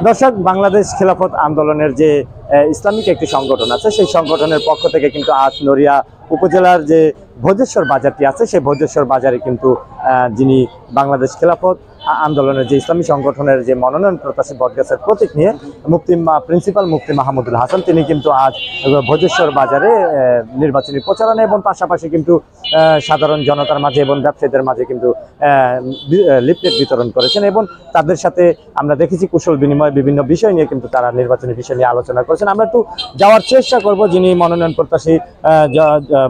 দর্শক, বাংলাদেশ খেলাফত আন্দোলনের যে ইসলামিক একটি সংগঠন আছে, সেই সংগঠনের পক্ষ থেকে কিন্তু আজ নড়িয়া উপজেলার যে ভোজেশ্বর বাজারটি আছে, সেই ভোজেশ্বর বাজারে কিন্তু যিনি বাংলাদেশ খেলাফত আন্দোলনের যে ইসলামী সংগঠনের যে মনোনয়ন প্রত্যাশী বটগাছের প্রতীক নিয়ে প্রিন্সিপাল মুফতি মাহমুদুল হাসান, তিনি কিন্তু আজ ভোজেশ্বর বাজারে নির্বাচনী প্রচারণা এবং পাশাপাশি কিন্তু সাধারণ জনতার মাঝে এবং ব্যবসায়ীদের মাঝে কিন্তু লিফলেট বিতরণ করেছেন এবং তাদের সাথে আমরা দেখেছি কুশল বিনিময় বিভিন্ন বিষয় নিয়ে কিন্তু তারা নির্বাচনী বিষয় নিয়ে আলোচনা করেছেন। আমরা একটু যাওয়ার চেষ্টা করব যিনি মনোনয়ন প্রত্যাশী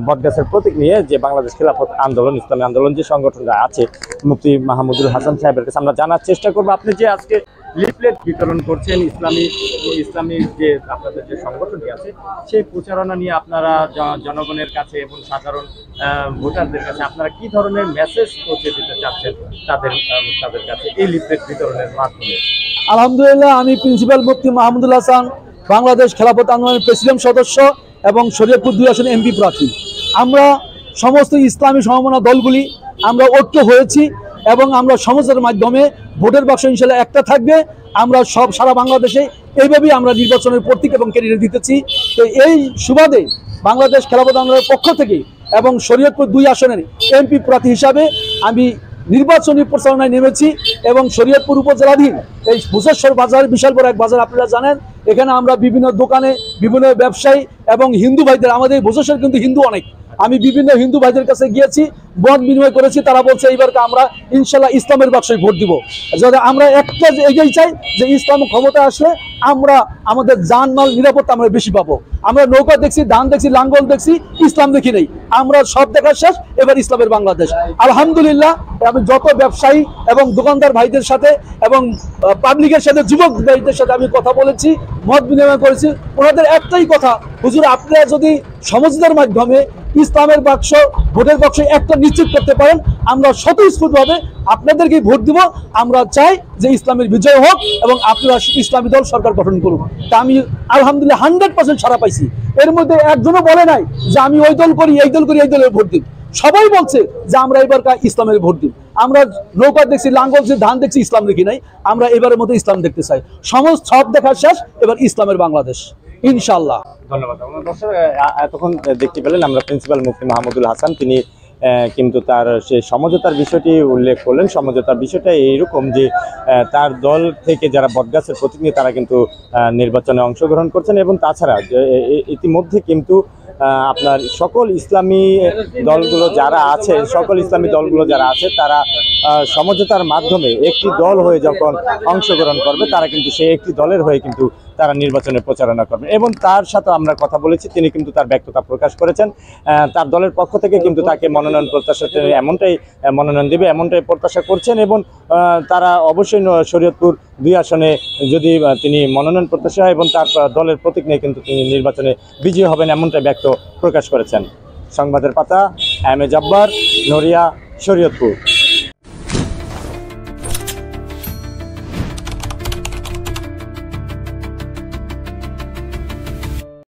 বটগাছের প্রতীক নিয়ে যে বাংলাদেশ খেলাফত আন্দোলন ইসলামী আন্দোলন যে সংগঠনটা আছে মুফতি মাহমুদুল হাসান সাহেবের কাছে আমরা জানার চেষ্টা করব, আপনি যে আজকে লিফলেট বিতরণ করছেন ইসলামী যে আপনাদের যে সংগঠনটি আছে, সেই প্রচারণা নিয়ে আপনারা জনগণের কাছে এবং সাধারণ ভোটারদের কাছে আপনারা কি ধরনের মেসেজ পৌঁছে দিতে চাচ্ছেন তাদের কাছে এই লিফলেট বিতরণের মাধ্যমে? আলহামদুলিল্লাহ, আমি প্রিন্সিপাল মুফতি মাহমুদুল হাসান, বাংলাদেশ খেলাফত আন্দোলনের প্রেসিডেন্ট সদস্য এবং শরীয়তপুর 2 আসনে এমপি প্রার্থী। আমরা সমস্ত ইসলামী সমমনা দলগুলি আমরা ঐক্য হয়েছি এবং আমরা সমঝোতার মাধ্যমে ভোটের বাক্স ইনশাল্লাহ একটা থাকবে। আমরা সারা বাংলাদেশে এইভাবেই আমরা নির্বাচনের প্রতীক এবং ক্যান্ডিডেট দিতেছি। তো এই সুবাদে বাংলাদেশ খেলাফত আন্দোলনের পক্ষ থেকে এবং শরীয়তপুর 2 আসনের এমপি প্রার্থী হিসাবে আমি নির্বাচনী প্রচারণায় নেমেছি এবং শরীয়তপুর উপজেলাধীন এই ভোজেশ্বর বাজার বিশাল বড় এক বাজার, আপনারা জানেন। এখানে আমরা বিভিন্ন দোকানে বিভিন্ন ব্যবসায়ী এবং হিন্দু ভাইদের, আমাদের ভোজেশ্বর কিন্তু হিন্দু অনেক, আমি বিভিন্ন হিন্দু ভাইদের কাছে গিয়েছি, মত বিনিময় করেছি। তারা বলছে এইবারকে আমরা ইনশাল্লাহ ইসলামের বাক্সে ভোট দিব। যদি আমরা একটা এগিয়ে চাই যে ইসলাম ক্ষমতা আসলে আমরা আমাদের জানমাল নিরাপত্তা আমরা বেশি পাবো। আমরা নৌকা দেখছি, ধান দেখছি, লাঙ্গল দেখছি, ইসলাম দেখি নেই। আমরা সব দেখা শেষ, এবার ইসলামের বাংলাদেশ। আলহামদুলিল্লাহ, আমি যত ব্যবসায়ী এবং দোকানদার ভাইদের সাথে এবং পাবলিকের সাথে, যুবক ভাইদের সাথে আমি কথা বলেছি, মত বিনিময় করেছি। ওনাদের একটাই কথা, হুজুর আপনারা যদি সমঝোতার মাধ্যমে ইসলামের বাক্স ভোটের বাক্স একটা নিশ্চিত করতে পারেন, আমরা স্বতঃস্ফূর্তভাবে আপনাদেরকে ভোট দিব। আমরা চাই যে ইসলামের বিজয় হোক এবং আপনারা ইসলামী দল সরকার গঠন করুন। তা আমি আলহামদুলিল্লাহ 100% সাড়া পাইছি। এর মধ্যে একজনও বলে নাই যে আমি ওই দল করি, এই দল করি, এই দলের ভোট দিন। সবাই বলছে যে আমরা এবার ইসলামের ভোট দিন। আমরা নৌকা দেখছি, লাঙ্গল দেখছি, ধান দেখছি, ইসলাম দেখি নাই। আমরা এবারের মধ্যে ইসলাম দেখতে চাই। সব দেখা শেষ, এবার ইসলামের বাংলাদেশ ইনশাআল্লাহ। ধন্যবাদ। দর্শক, এতক্ষণ দেখতে পেলেন আমরা প্রিন্সিপাল মুফতি মাহমুদুল হাসান, তিনি কিন্তু তার সেই সমঝোতার বিষয়টি উল্লেখ করলেন। সমঝোতার বিষয়টা এইরকম যে তার দল থেকে যারা বটগাছের প্রতীক নিয়ে তারা কিন্তু নির্বাচনে অংশগ্রহণ করছেন এবং তাছাড়া ইতিমধ্যে কিন্তু আপনার সকল ইসলামী দলগুলো যারা আছে তারা সমঝোতার মাধ্যমে একটি দল হয়ে যখন অংশগ্রহণ করবে, তারা কিন্তু সেই একটি দলের হয়ে কিন্তু তারা নির্বাচনে প্রচারণা করবে। এবং তার সাথে আমরা কথা বলেছি, তিনি কিন্তু তার ব্যক্ততা প্রকাশ করেছেন। তার দলের পক্ষ থেকে কিন্তু তাকে মনোনয়ন প্রত্যাশা মনোনয়ন দেবে এমনটাই প্রত্যাশা করছেন এবং তারা অবশ্যই শরীয়তপুর 2 আসনে যদি তিনি মনোনয়ন প্রত্যাশা এবং তার দলের প্রতীক নিয়ে কিন্তু তিনি নির্বাচনে বিজয়ী হবেন এমনটাই ব্যক্ত প্রকাশ করেছেন। সংবাদের পাতা, M A Jabbar, Naria, Shariatpur.